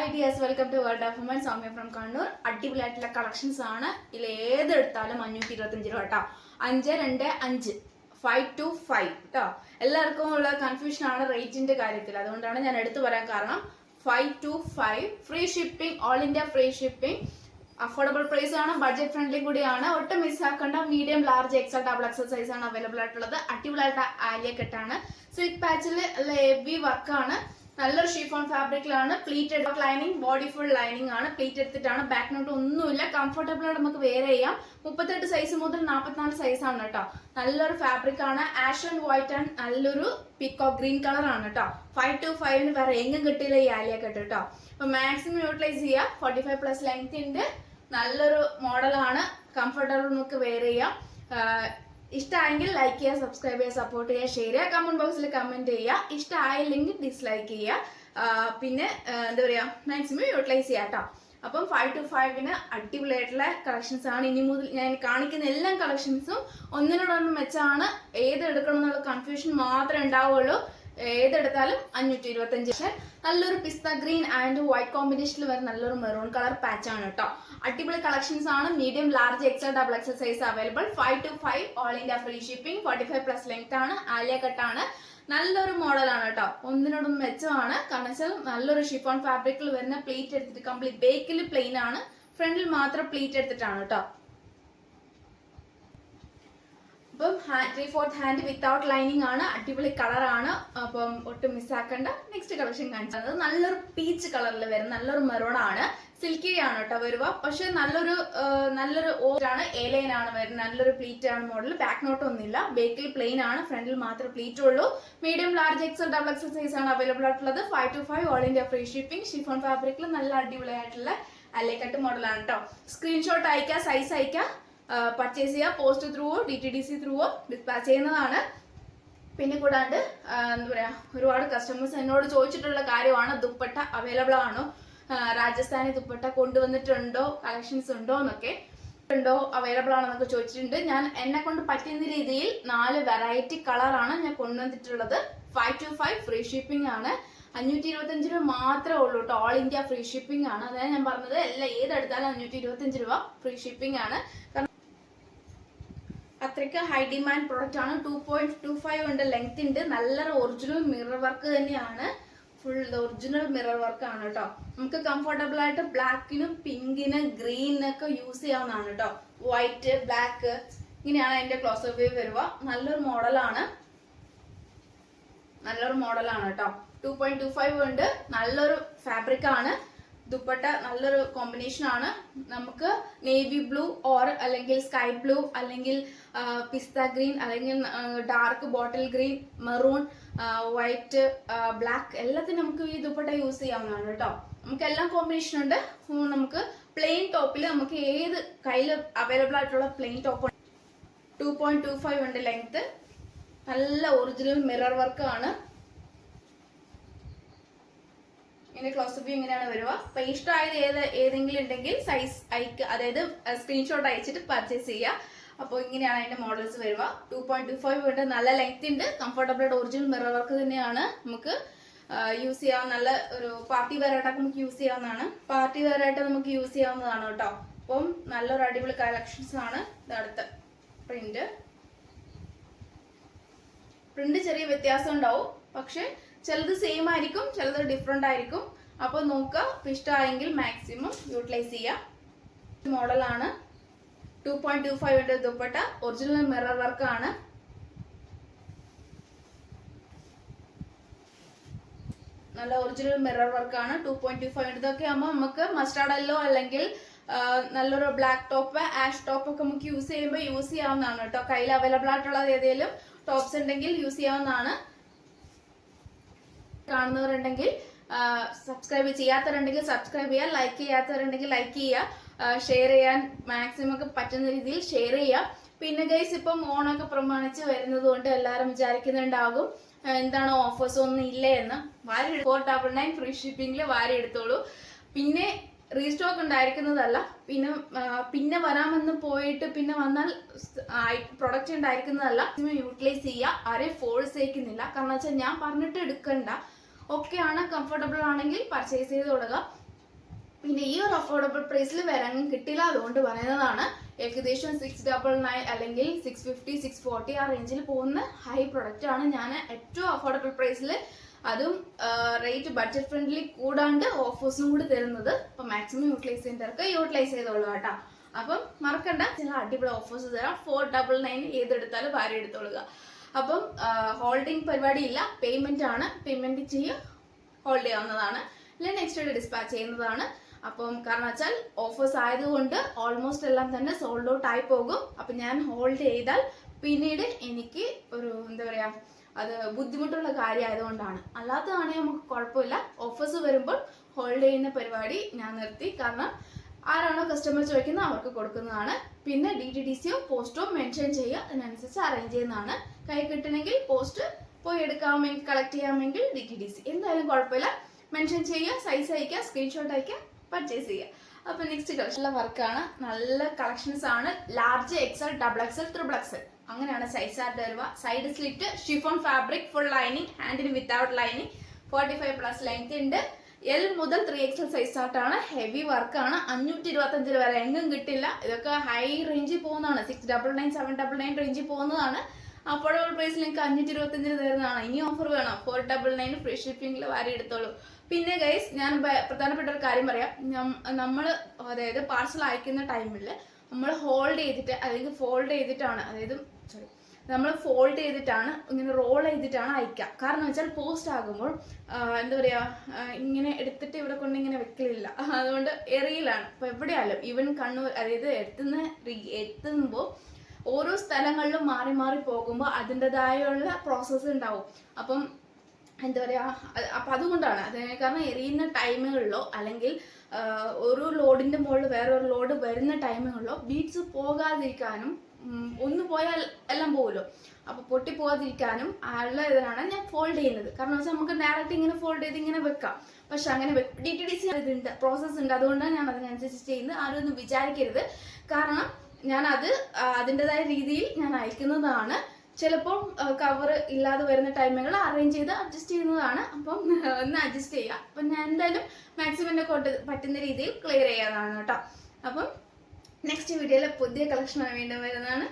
Hi dears, welcome to World of Women. Soumya from Kannur. അടിപൊളിയായിട്ടുള്ള collections ആണ്. ഇതിൽ ഏതെടുത്താലും 525 രൂപ കേട്ടോ. 525 5 to 5 കേട്ടോ. എല്ലാവർക്കും ഉള്ള കൺഫ്യൂഷൻ ആണ് റേറ്റിന്റെ കാര്യത്തിൽ. അതുകൊണ്ടാണ് ഞാൻ എടുത്തു പറയാൻ കാരണം 5 to 5 free shipping, all India free shipping, affordable price ആണ്, ബഡ്ജറ്റ് ഫ്രണ്ട്ലി കൂടിയാണ്. ഒട്ടും മിസ്സാക്കേണ്ട. Medium, large, XL, double XL size ആണ് അവൈലബിൾ ആയിട്ടുള്ളത്. അടിപൊളിയായിട്ട് ആലിയ കെട്ടാണ്. സിൽക്ക് പാച്ചിൽ ഹെവി വർക്കാണ്. നല്ലൊരു ഷിഫോൺ ഫാബ്രിക്കിലാണ്. Pleated lining, body full lining ആണ്. പ്ലീറ്റ് എടുത്തിട്ടാണ്. ബാക്ക് നോട്ട് ഒന്നുമില്ല. കംഫർട്ടബിൾ ആയിട്ട് നമുക്ക് വെയർ ചെയ്യാം. 38 സൈസ് മുതൽ 44 സൈസ് ആണ് കേട്ടോ. നല്ലൊരു ഫാബ്രിക് ആണ്. ആഷ് ആൻഡ് വൈറ്റ് ആൻഡ് നല്ലൊരു പീകോക്ക് ഗ്രീൻ കളർ ആണ് കേട്ടോ. 5 to 5 വേറെ എങ്ങും കിട്ടിയില്ല ഈ ആലിയ കെട്ട് കേട്ടോ. അപ്പൊ മാക്സിമം യൂട്ടിലൈസ് ചെയ്യുക. 45+ ലെങ്ത് ഉണ്ട്. നല്ലൊരു മോഡലാണ്. കംഫർട്ടബിൾ നമുക്ക് വെയർ ചെയ്യാം. ഇഷ്ടമായെങ്കിൽ ലൈക്ക് ചെയ്യുക, സബ്സ്ക്രൈബ് ചെയ്യുക, സപ്പോർട്ട് ചെയ്യുക, ഷെയർ ചെയ്യുക, കമന്റ് ബോക്സിൽ കമന്റ് ചെയ്യുക. ഇഷ്ടമായില്ലെങ്കിൽ ഡിസ്ലൈക്ക് ചെയ്യുക. പിന്നെ എന്താ പറയുക, മാക്സിമം യൂട്ടിലൈസ് ചെയ്യുക കേട്ടോ. അപ്പം 5 to 5 അടിപൊളിയായിട്ടുള്ള കളക്ഷൻസ് ആണ്. ഇനി മുതൽ ഞാൻ കാണിക്കുന്ന എല്ലാ കളക്ഷൻസും ഒന്നിനോടൊന്നും മെച്ചാണ്. ഏതെടുക്കണം എന്നുള്ള കൺഫ്യൂഷൻ മാത്രമേ ഉണ്ടാവുള്ളൂ. ഏതെടുത്താലും 525. നല്ലൊരു പിസ്ത ഗ്രീൻ ആൻഡ് വൈറ്റ് കോമ്പിനേഷനിൽ വരുന്ന നല്ലൊരു മെറൂൺ കളർ പാച്ച് ആണ് കേട്ടോ. അടിപൊളി കളക്ഷൻസ് ആണ്. Medium, large, XL, double XL size available. 5 to 5 all India free shipping. 45+ length ആണ്. ആലിയ കട്ടാണ്. നല്ലൊരു മോഡലാണ് കേട്ടോ. ഒന്നിനോടും മെച്ചമാണ്. കാരണം വെച്ചാൽ നല്ലൊരു ഷിഫോൺ ഫാബ്രിക്കിൽ വരുന്ന പ്ലീറ്റ് എടുത്തിട്ട് കംപ്ലീറ്റ് ബേക്കിൽ പ്ലെയിൻ ആണ്. ഫ്രണ്ടിൽ മാത്രം പ്ലീറ്റ് എടുത്തിട്ടാണ് കേട്ടോ. അപ്പം 3/4 ഹാൻഡ് വിത്തൗട്ട് ലൈനിങ് ആണ്. അടിപൊളി കളറാണ്. അപ്പം ഒട്ടും മിസ്സാക്കേണ്ട. നെക്സ്റ്റ് കളക്ഷൻ കാണിച്ചത് നല്ലൊരു പീച്ച് കളറിൽ വരുന്ന നല്ലൊരു മെറൂൺ ആണ്. സിൽക്കി ആണ് കേട്ടോ വരുക. പക്ഷെ നല്ലൊരു ഓറാണ്. എലൈൻ ആണ് വരുന്നത്. നല്ലൊരു പ്ലീറ്റ് ആണ് മോഡൽ. ബാക്ക് നോട്ട് ഒന്നുമില്ല. ബേക്കിൽ പ്ലെയിൻ ആണ്. ഫ്രണ്ടിൽ മാത്രമേ പ്ലീറ്റ് ഉള്ളൂ. Medium, large, XL, double XL size ആണ് അവൈലബിൾ ആയിട്ടുള്ളത്. 5 to 5 all India free shipping. Chiffon ഫാബ്രിക്കിൽ നല്ല അടിപൊളിയായിട്ടുള്ള അലേക്കട്ട് മോഡലാണ് കേട്ടോ. സ്ക്രീൻഷോട്ട് അയക്കുക, സൈസ് അയക്കുക, പർച്ചേസ് ചെയ്യുക. പോസ്റ്റ് ത്രൂവോ DTDC ത്രൂവോ ഡിസ്പാച്ച് ചെയ്യുന്നതാണ്. പിന്നെ കൂടാണ്ട് എന്താ പറയാ, ഒരുപാട് കസ്റ്റമേഴ്സ് എന്നോട് ചോദിച്ചിട്ടുള്ള കാര്യമാണ് ദുപ്പട്ട അവൈലബിൾ ആണോ, രാജസ്ഥാനി ദുപ്പട്ട കൊണ്ടുവന്നിട്ടുണ്ടോ, കളക്ഷൻസ് ഉണ്ടോ എന്നൊക്കെ അവൈലബിൾ ആണോ എന്നൊക്കെ ചോദിച്ചിട്ടുണ്ട്. ഞാൻ എന്നെ കൊണ്ട് പറ്റുന്ന രീതിയിൽ 4 വെറൈറ്റി കളറാണ് ഞാൻ കൊണ്ടുവന്നിട്ടുള്ളത്. 5 to 5 ഫ്രീ ഷിപ്പിംഗ് ആണ്. 525 രൂപ മാത്രമേ ഉള്ളൂ കേട്ടോ. ഓൾ ഇന്ത്യ ഫ്രീ ഷിപ്പിംഗ് ആണ്. അതാണ് ഞാൻ പറഞ്ഞത്. എല്ലാം ഏതെടുത്താലും 525 രൂപ ഫ്രീ ഷിപ്പിംഗ് ആണ്. അത്രയ്ക്ക് ഹൈ ഡിമാൻഡ് പ്രൊഡക്റ്റ് ആണ്. 2.25 ഉണ്ട്, ലെങ്ത് ഉണ്ട്. നല്ലൊരു ഒറിജിനൽ മിറർ വർക്ക് തന്നെയാണ്. ഫുൾ ഒറിജിനൽ മിറർ വർക്ക് ആണ് കേട്ടോ. നമുക്ക് കംഫർട്ടബിൾ ആയിട്ട് ബ്ലാക്കിനും പിങ്കിനും ഗ്രീനൊക്കെ യൂസ് ചെയ്യാവുന്നതാണ് കേട്ടോ. വൈറ്റ്, ബ്ലാക്ക് ഇങ്ങനെയാണ് അതിന്റെ ക്ലോസ് വ്യൂ വരുക. നല്ലൊരു മോഡലാണ് കേട്ടോ. 2.25 ഉണ്ട്. നല്ലൊരു ഫാബ്രിക് ആണ്. ദുപ്പട്ട നല്ലൊരു കോമ്പിനേഷൻ ആണ്. നമുക്ക് നേവി ബ്ലൂ ഓർ അല്ലെങ്കിൽ സ്കൈ ബ്ലൂ അല്ലെങ്കിൽ പിസ്ത ഗ്രീൻ അല്ലെങ്കിൽ dark bottle green, maroon, white, black എല്ലാത്തിനും നമുക്ക് ഈ ദുപ്പട്ട യൂസ് ചെയ്യാവുന്നതാണ് കേട്ടോ. നമുക്ക് എല്ലാം കോമ്പിനേഷൻ ഉണ്ട്. നമുക്ക് പ്ലെയിൻ ടോപ്പിൽ നമുക്ക് ഏത് കയ്യിൽ അവൈലബിൾ ആയിട്ടുള്ള പ്ലെയിൻ ടോപ്പ്. 2.25 ഉണ്ട് ലെങ്ത്. നല്ല ഒറിജിനൽ മിറർ വർക്ക് ആണ്. ഇങ്ങനെ ക്ലോസ് വ്യൂ ഇങ്ങനെയാണ് വരുക. അപ്പൊ ഇഷ്ടമായത് ഏതെങ്കിലും ഉണ്ടെങ്കിൽ സൈസ് അയക്കുക, അതായത് സ്ക്രീൻഷോട്ട് അയച്ചിട്ട് പർച്ചേസ് ചെയ്യുക. അപ്പോൾ ഇങ്ങനെയാണ് അതിന്റെ മോഡൽസ് വരുക. 2.25 ഉണ്ട്. നല്ല ലെങ്ത് ഉണ്ട്. കംഫർട്ടബിൾ ആയിട്ട് ഒറിജിനൽ മിറർ വർക്ക് തന്നെയാണ്. നമുക്ക് യൂസ് ചെയ്യാൻ നല്ല ഒരു പാർട്ടി വെയർ ആയിട്ടൊക്കെ നമുക്ക് യൂസ് ചെയ്യാവുന്നതാണ് കേട്ടോ. അപ്പം നല്ലൊരു അടിപൊളി കളക്ഷൻസ് ആണ്. അടുത്ത പ്രിന്റ് ചെറിയ വ്യത്യാസം ഉണ്ടാവും. പക്ഷെ ചിലത് സെയിം ആയിരിക്കും, ചിലത് ഡിഫറെന്റ് ആയിരിക്കും. അപ്പോൾ നോക്കുക. ഇഷ്ടമായെങ്കിൽ മാക്സിമം യൂട്ടിലൈസ് ചെയ്യുക. മോഡലാണ്. 2.25 ഉണ്ട് ദുപ്പട്ട. ഒറിജിനൽ മിറർ വർക്ക് ആണ്. നല്ല ഒറിജിനൽ മിറർ വർക്ക് ആണ്. 2.25 ഇതൊക്കെ ആകുമ്പോൾ നമുക്ക് മസ്റ്റാർഡ് യെല്ലോ അല്ലെങ്കിൽ നല്ലൊരു ബ്ലാക്ക് ടോപ്പ്, ആഷ് ടോപ്പ് ഒക്കെ നമുക്ക് യൂസ് ചെയ്യാവുന്നതാണ് കേട്ടോ. കയ്യിൽ അവൈലബിൾ ആയിട്ടുള്ള ഏതെങ്കിലും ടോപ്സ് ഉണ്ടെങ്കിൽ യൂസ് ചെയ്യാവുന്നതാണ്. കാണുന്നവരുണ്ടെങ്കിൽ സബ്സ്ക്രൈബ് ചെയ്യാത്തവരുണ്ടെങ്കിൽ സബ്സ്ക്രൈബ് ചെയ്യുക, ലൈക്ക് ചെയ്യാത്തവരുണ്ടെങ്കിൽ ലൈക്ക് ചെയ്യുക, ഷെയർ ചെയ്യാൻ മാക്സിമം ഒക്കെ പറ്റുന്ന രീതിയിൽ ഷെയർ ചെയ്യുക. പിന്നെ ഗൈസ്, ഇപ്പം ഓണൊക്കെ പ്രമാണിച്ച് വരുന്നത് കൊണ്ട് എല്ലാവരും വിചാരിക്കുന്നുണ്ടാകും എന്താണ് ഓഫേഴ്സ് ഒന്നും ഇല്ലേ എന്ന്. 499 ഫ്രീ ഷിപ്പിംഗിൽ വാരി എടുത്തോളൂ. പിന്നെ റീസ്റ്റോക്ക് ഉണ്ടായിരിക്കുന്നതല്ല, പിന്നെ വരാമെന്ന് പോയിട്ട് പിന്നെ വന്നാൽ പ്രൊഡക്റ്റ് ഉണ്ടായിരിക്കുന്നതല്ല. യൂട്ടിലൈസ് ചെയ്യുക. ആരെയും ഫോഴ്സ് ചെയ്യിക്കുന്നില്ല. കാരണം വെച്ചാൽ ഞാൻ പറഞ്ഞിട്ട് എടുക്കണ്ട. ഓക്കെ ആണ്, കംഫർട്ടബിൾ ആണെങ്കിൽ പർച്ചേസ് ചെയ്ത് കൊടുക്കുക. പിന്നെ ഈ ഒരു അഫോർഡബിൾ പ്രൈസിൽ വരാനും കിട്ടില്ല, അതുകൊണ്ട് പറയുന്നതാണ്. ഏകദേശം 699 അല്ലെങ്കിൽ 650 640 ആ റേഞ്ചിൽ പോകുന്ന ഹൈ പ്രൊഡക്റ്റ് ആണ് ഞാൻ ഏറ്റവും അഫോർഡബിൾ പ്രൈസിൽ, അതും റേറ്റ് ബഡ്ജറ്റ് ഫ്രണ്ട്ലി കൂടാണ്ട് ഓഫേഴ്സും കൂടി തരുന്നത്. അപ്പൊ മാക്സിമം യൂട്ടിലൈസ് ചെയ്യുന്നവർക്ക് യൂട്ടിലൈസ് ചെയ്തോളൂ കേട്ടോ. അപ്പം മറക്കണ്ട, ചില അടിപൊളി ഓഫേഴ്സ് തരാം. 499 ഏതെടുത്താലും ഭാര്യ എടുത്തോളുക. അപ്പം ഹോൾഡിംഗ് പരിപാടി ഇല്ല, പേയ്മെന്റ് ആണ്. പേയ്മെന്റ് ചെയ്യുക, ഹോൾഡ് ചെയ്യാവുന്നതാണ്, അല്ലെങ്കിൽ നെക്സ്റ്റ് ഡേ ഡിസ്പാച്ച് ചെയ്യുന്നതാണ്. അപ്പം കാരണം വെച്ചാൽ ഓഫേഴ്സ് ആയതുകൊണ്ട് ഓൾമോസ്റ്റ് എല്ലാം തന്നെ സോൾഡ് ഔട്ട് ആയി പോകും. അപ്പം ഞാൻ ഹോൾഡ് ചെയ്താൽ പിന്നീട് എനിക്ക് ഒരു എന്താ പറയാ, അത് ബുദ്ധിമുട്ടുള്ള കാര്യമായതുകൊണ്ടാണ്. അല്ലാത്തതാണെങ്കിൽ നമുക്ക് കുഴപ്പമില്ല. ഓഫേഴ്സ് വരുമ്പോൾ ഹോൾഡ് ചെയ്യുന്ന പരിപാടി ഞാൻ നിർത്തി. കാരണം ആരാണോ കസ്റ്റമർ ചോദിക്കുന്നത് അവർക്ക് കൊടുക്കുന്നതാണ്. പിന്നെ DTDCയോ പോസ്റ്റോ മെൻഷൻ ചെയ്യുക, അതിനനുസരിച്ച് അറേഞ്ച് ചെയ്യുന്നതാണ്. കൈ കിട്ടണമെങ്കിൽ പോസ്റ്റ് പോയി എടുക്കാമെങ്കിൽ, കളക്ട് ചെയ്യാമെങ്കിൽ DTDC, എന്തായാലും കുഴപ്പമില്ല. മെൻഷൻ ചെയ്യുക, സൈസ് അയക്കുക, സ്ക്രീൻഷോട്ട് അയക്കുക, പർച്ചേസ് ചെയ്യുക. അപ്പൊ നെക്സ്റ്റ് കളക്ഷനുള്ള വർക്കാണ്. നല്ല കളക്ഷൻസ് ആണ്. ലാർജ്, XL, XXL, XXL അങ്ങനെയാണ് സൈസ് ആയിട്ട് വരിക. Side slit, chiffon fabric, full lining, ഹാൻഡിന് വിത്തൗട്ട് ലൈനിങ്, 45+ ലെങ്ത് ഉണ്ട്. L മുതൽ 3XL സൈസ് ആയിട്ടാണ്. ഹെവി വർക്കാണ്. 525 വരെ എങ്ങും കിട്ടില്ല. ഇതൊക്കെ ഹൈ റേഞ്ചിൽ പോകുന്നതാണ്. 699 799 റേഞ്ചിൽ പോകുന്നതാണ്. അഫോർഡബിൾ പ്രൈസിൽ നിങ്ങൾക്ക് 525 തരുന്നതാണ്. ഇനി ഓഫർ വേണം, 499 ഫ്രീ ഷിപ്പിംഗിൽ വാരി എടുത്തോളൂ. പിന്നെ ഗൈസ്, ഞാൻ പ്രധാനപ്പെട്ട ഒരു കാര്യം പറയാം. നമ്മൾ അതായത് പാർസൽ അയക്കുന്ന ടൈമിൽ നമ്മൾ ഹോൾഡ് ചെയ്തിട്ട് അല്ലെങ്കിൽ ഫോൾഡ് ചെയ്തിട്ടാണ്, നമ്മൾ ഫോൾഡ് ചെയ്തിട്ടാണ്, ഇങ്ങനെ റോൾ ചെയ്തിട്ടാണ് അയക്കുക. കാരണം വെച്ചാൽ പോസ്റ്റ് ആകുമ്പോൾ എന്താ പറയാ, ഇങ്ങനെ എടുത്തിട്ട് ഇവിടെ കൊണ്ട് ഇങ്ങനെ വെക്കലില്ല, അതുകൊണ്ട് എറിയിലാണ്. അപ്പൊ എവിടെയായാലും ഈവൻ കണ്ണൂർ, അതായത് എത്തുമ്പോൾ ഓരോ സ്ഥലങ്ങളിലും മാറി മാറി പോകുമ്പോൾ അതിൻ്റെതായുള്ള പ്രോസസ്സ് ഉണ്ടാവും. അപ്പം എന്താ പറയാ, അപ്പൊ അതുകൊണ്ടാണ്. കാരണം എറിയുന്ന ടൈമുകളിലോ അല്ലെങ്കിൽ ഒരു ലോഡിന്റെ മുകളിൽ വേറൊരു ലോഡ് വരുന്ന ടൈമുകളിലോ ബീഡ്സ് പോകാതിരിക്കാനും, ഒന്ന് പോയാൽ എല്ലാം പോകുമല്ലോ, അപ്പൊ പൊട്ടി പോകാതിരിക്കാനും ഉള്ള ഇതിനാണ് ഞാൻ ഫോൾഡ് ചെയ്യുന്നത്. കാരണം വെച്ചാൽ നമുക്ക് ഡയറക്റ്റ് ഇങ്ങനെ ഫോൾഡ് ചെയ്ത് ഇങ്ങനെ വെക്കാം. പക്ഷെ അങ്ങനെ DTDC ഇതുണ്ട്, പ്രോസസ്സ് ഉണ്ട്, അതുകൊണ്ടാണ് ഞാൻ അതിനനുസരിച്ച് ചെയ്യുന്നത്. ആരും ഒന്നും വിചാരിക്കരുത്. കാരണം ഞാൻ അതിൻ്റെതായ രീതിയിൽ ഞാൻ അയക്കുന്നതാണ്. ചിലപ്പോൾ കവർ ഇല്ലാതെ വരുന്ന ടൈമുകൾ അറേഞ്ച് ചെയ്ത് അഡ്ജസ്റ്റ് ചെയ്യുന്നതാണ്. അപ്പം ഒന്ന് അഡ്ജസ്റ്റ് ചെയ്യുക. അപ്പം ഞാൻ എന്തായാലും മാക്സിമം എന്നെ കൊണ്ട് പറ്റുന്ന രീതിയിൽ ക്ലിയർ ചെയ്യാതാണ് കേട്ടോ. അപ്പം നെക്സ്റ്റ് വീഡിയോയിൽ പുതിയ കളക്ഷനാണ് വീണ്ടും വരുന്നതാണ്.